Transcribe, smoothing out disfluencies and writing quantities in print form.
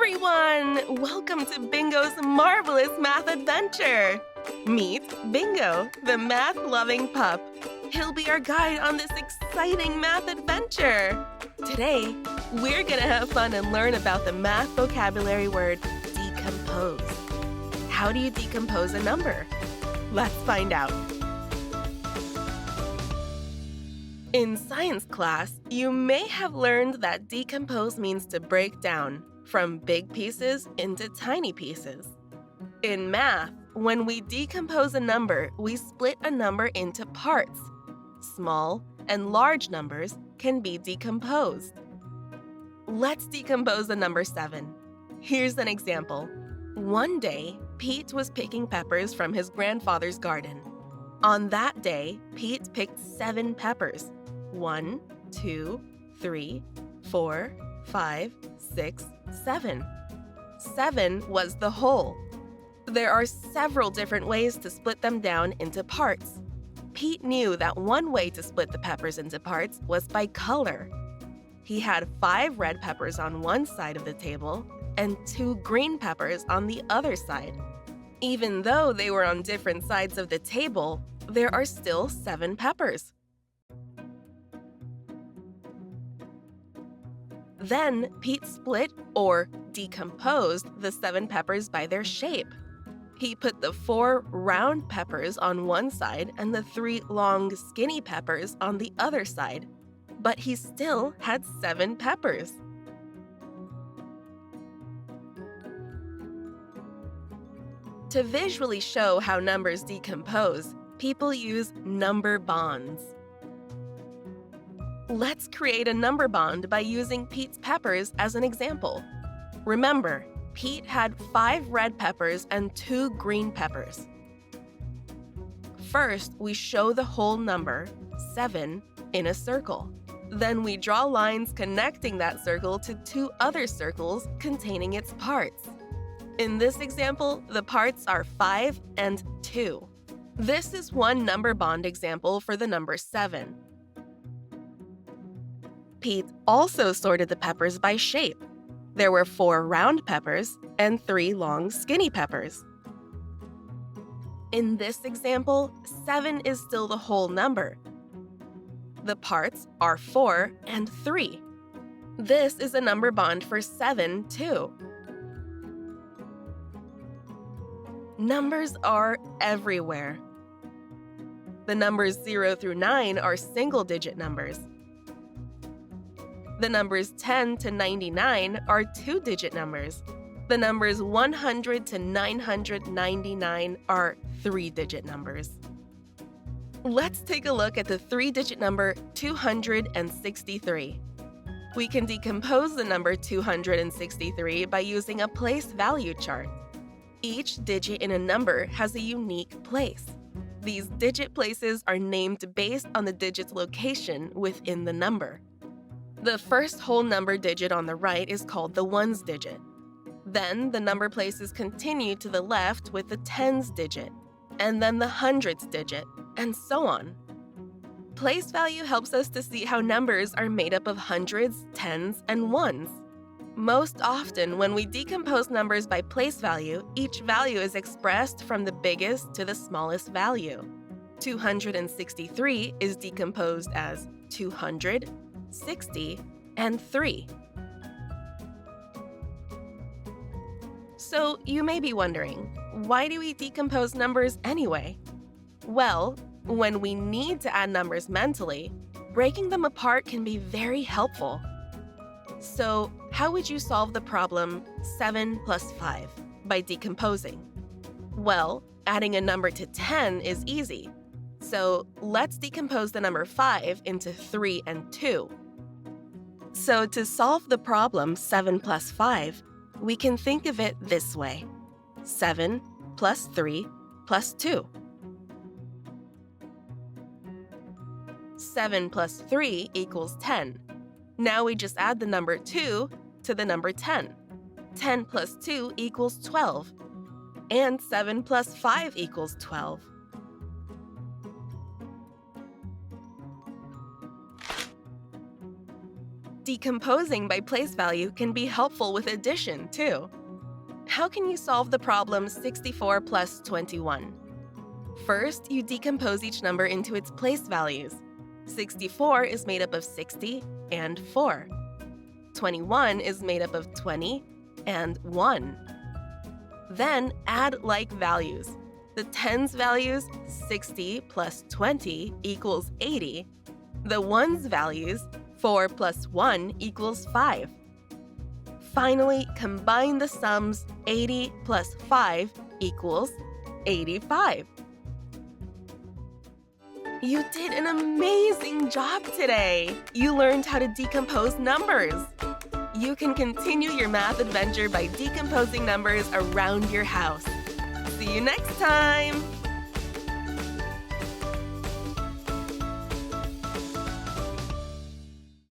everyone! Welcome to Bingo's marvelous math adventure! Meet Bingo, the math-loving pup. He'll be our guide on this exciting math adventure. Today, we're gonna have fun and learn about the math vocabulary word decompose. How do you decompose a number? Let's find out. In science class, you may have learned that decompose means to break down from big pieces into tiny pieces. In math, when we decompose a number, we split a number into parts. Small and large numbers can be decomposed. Let's decompose the number 7. Here's an example. One day, Pete was picking peppers from his grandfather's garden. On that day, Pete picked 7 peppers. 1, 2, 3, 4, 5, 6, 7. 7 was the whole. There are several different ways to split them down into parts. Pete knew that one way to split the peppers into parts was by color. He had 5 red peppers on one side of the table and 2 green peppers on the other side. Even though they were on different sides of the table, there are still 7 peppers. Then, Pete split or decomposed the 7 peppers by their shape. He put the 4 round peppers on one side and the 3 long, skinny peppers on the other side. But he still had 7 peppers. To visually show how numbers decompose, people use number bonds. Let's create a number bond by using Pete's peppers as an example. Remember, Pete had 5 red peppers and 2 green peppers. First, we show the whole number, 7, in a circle. Then we draw lines connecting that circle to 2 other circles containing its parts. In this example, the parts are 5 and 2. This is one number bond example for the number 7. Pete also sorted the peppers by shape. There were 4 round peppers and 3 long, skinny peppers. In this example, 7 is still the whole number. The parts are 4 and 3. This is a number bond for 7, too. Numbers are everywhere. The numbers 0 through 9 are single-digit numbers. The numbers 10 to 99 are 2-digit numbers. The numbers 100 to 999 are 3-digit numbers. Let's take a look at the 3-digit number 263. We can decompose the number 263 by using a place value chart. Each digit in a number has a unique place. These digit places are named based on the digit's location within the number. The first whole number digit on the right is called the ones digit. Then the number places continue to the left with the tens digit, and then the hundreds digit, and so on. Place value helps us to see how numbers are made up of hundreds, tens, and ones. Most often, when we decompose numbers by place value, each value is expressed from the biggest to the smallest value. 263 is decomposed as 200, 60, and 3. So you may be wondering, why do we decompose numbers anyway? Well, when we need to add numbers mentally, breaking them apart can be very helpful. So how would you solve the problem 7 plus 5 by decomposing? Well, adding a number to 10 is easy. So let's decompose the number 5 into 3 and 2. So to solve the problem 7 plus 5, we can think of it this way. 7 plus 3 plus 2. 7 plus 3 equals 10. Now we just add the number 2 to the number 10. 10 plus 2 equals 12. And 7 plus 5 equals 12. Decomposing by place value can be helpful with addition, too. How can you solve the problem 64 plus 21? First, you decompose each number into its place values. 64 is made up of 60 and 4. 21 is made up of 20 and 1. Then add like values. The tens values, 60 plus 20 equals 80. The ones values, 4 plus 1 equals 5. Finally, combine the sums 80 plus 5 equals 85. You did an amazing job today! You learned how to decompose numbers. You can continue your math adventure by decomposing numbers around your house. See you next time!